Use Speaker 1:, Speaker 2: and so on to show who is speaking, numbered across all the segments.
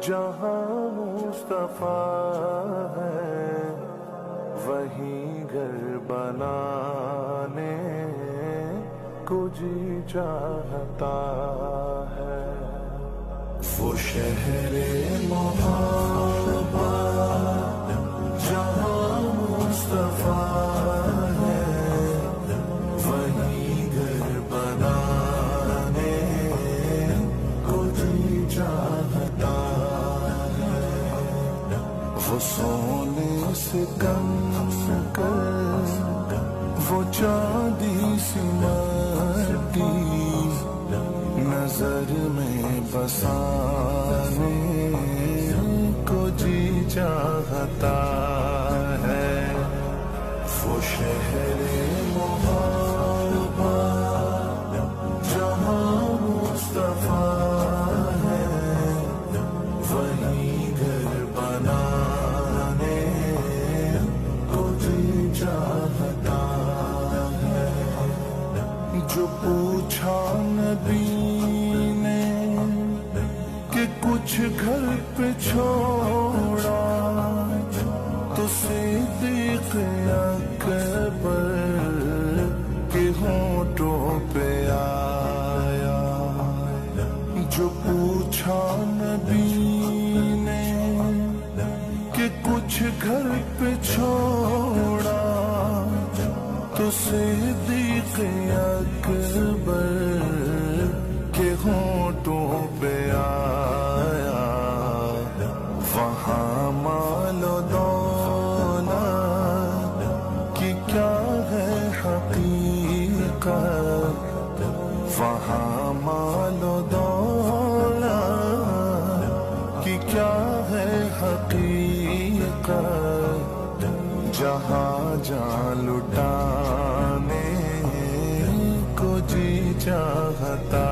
Speaker 1: جہاں مصطفیٰ ہے وہیں گھر بنانے کو جی چاہتا ہے. وہ شہر محبت جہاں مصطفیٰ ہے وہیں گھر بنانے کو جی چاہتا ہے. وہ سونے سے کم کر وہ چاندی سی مٹی نظر میں بسانے کو جی چاہتا ہے. وہ شہر محبت جہاں مصطفیٰ ہے وہیں گھر بنانے کو جی چاہتا ہے. جو پوچھا نبی نے کہ کچھ گھر پہ چھوڑا تو صدیق اکبر کے ہونٹوں پہ آیا. جو پوچھا نبی نے کہ کچھ گھر پہ چھوڑا تو صدیق اکبر کے ہونٹوں پہ آیا. وہاں مال و دولت کی کیا ہے حقیقت, وہاں مال و دولت کی کیا ہے حقیقت, جہاں جان لٹانے کو جی چاہتا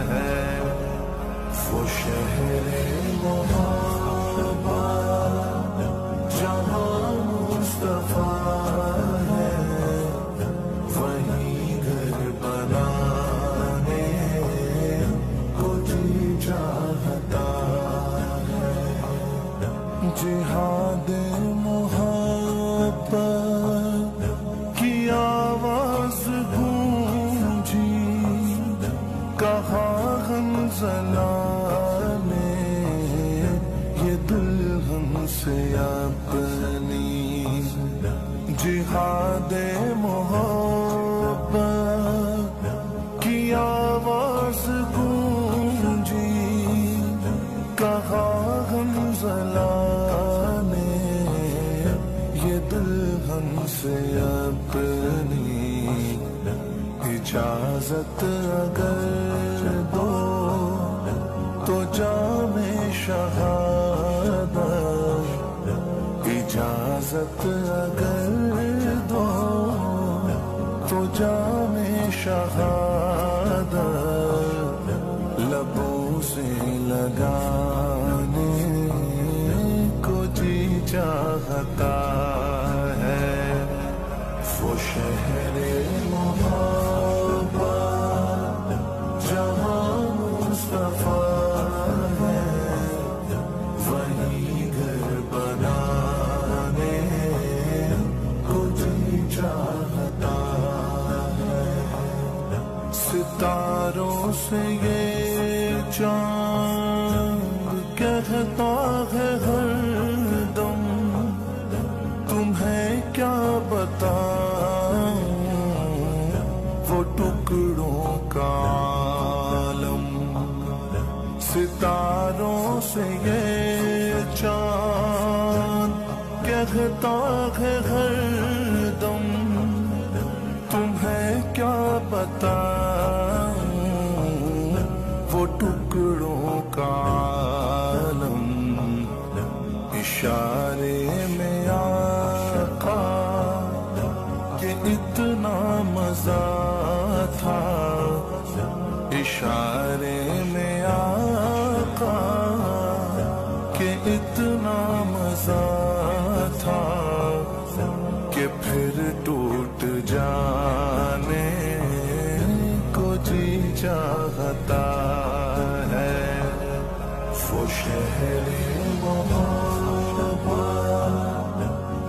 Speaker 1: ہے. وہ شہر محبت جہاں مصطفیٰ ہے وہیں گھر بنانے کو جی چاہتا ہے. جہاد محبت کی آواز گونجی, کہا حنظلہ نے یہ دلہن سے اپنی. جہاد محبت کی آواز گونجی, کہا حنظلہ نے یہ دلہن سے اپنی. اجازت اگر دو تو جام شہادت, اجازت اگر دو تو جام شہادت لبوں سے لگانے کو جی چاہتا ہے. وہ شہر محبت جہاں مصطفیٰ ہے وہیں گھر بنانے کو جی چاہتا ہے. ستاروں سے یہ چاند کہتا ہے ہر دم, تمہیں کیا بتاؤں وہ ٹکڑوں کا عالم. ستاروں سے یہ چاند کہتا ہے ہر دم, تمہیں کیا بتاؤں وہ ٹکڑوں کا عالم. اشارے میں آقا کہ اتنا مزہ تھا, اشارے میں آقا کہ اتنا مزہ تھا کہ پھر ٹوٹ جانے کو جی چاہتا ہے. وہ شہر محبت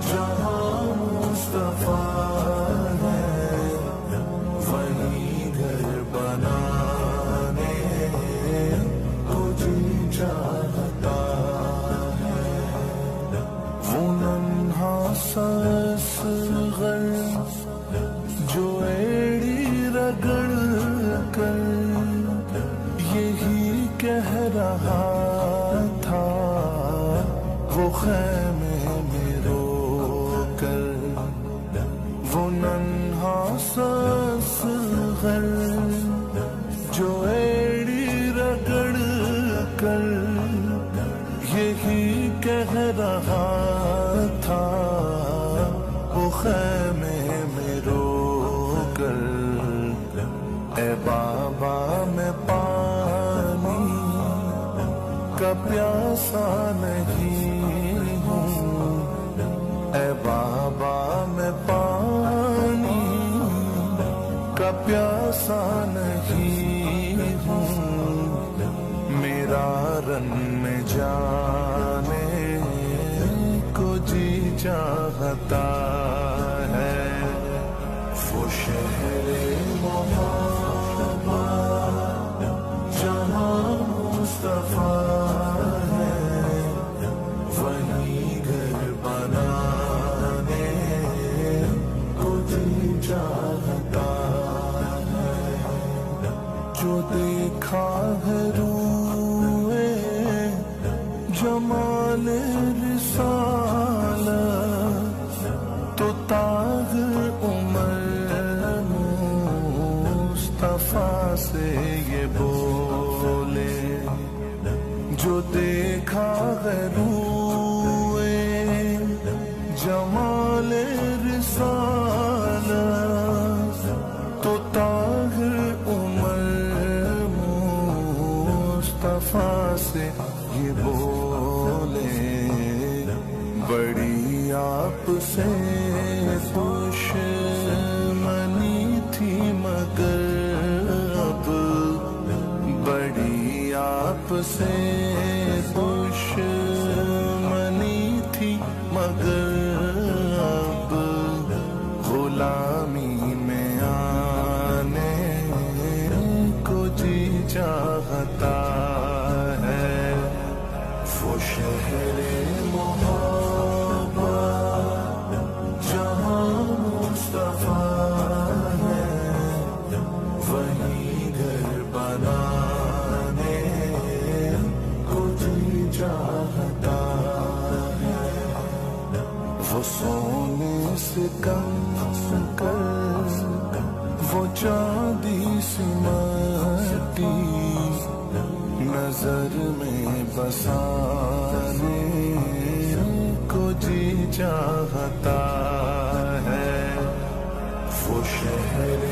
Speaker 1: جہاں مصطفیٰ ہے، وہیں گھر بنانے کو جی چاہتا ہے۔ وہ ننھا سا اصغر جو ایڑی رگڑ کر یہی کہہ رہا تھا، وہ خیمے میں رو کر، وہ ننھا سا اصغر جو ایڑی رگڑ کر یہی کہہ رہا تھا، وہ خیمے میں رو کر، اے بابا میں پانی کا پیاسا نہیں ہوں، اے بابا میں پانی کا پیاسا نہیں ہوں، میرا رن میں جانے کو جی چاہتا ہے۔ وہ شہر محبت جہاں مصطفیٰ ہے، وہیں گھر بنانے کو جی چاہتا ہے۔ جو دیکھا ہے روئے جمال رسالت، تو طاہر عمر مصطفیٰ سے یہ بولے، جو دیکھا ہے روئے جمال رسالت، تو طاہر عمر مصطفیٰ سے یہ بولے، بڑی آپ سے دشمنی تھی مگر اب، بڑی آپ سے دشمنی تھی مگر اب، غلامی میں آنے کو جی چاہتا ہے۔ وہ شہر محبت جہاں مصطفیٰ ہے، وہیں گھر بنانے کو جی چاہتا ہے۔ وہ سونے سے کم کر، وہ چاندی سی مٹی نظر میں بسانے کو جی چاہتا ہے۔ وہ شہر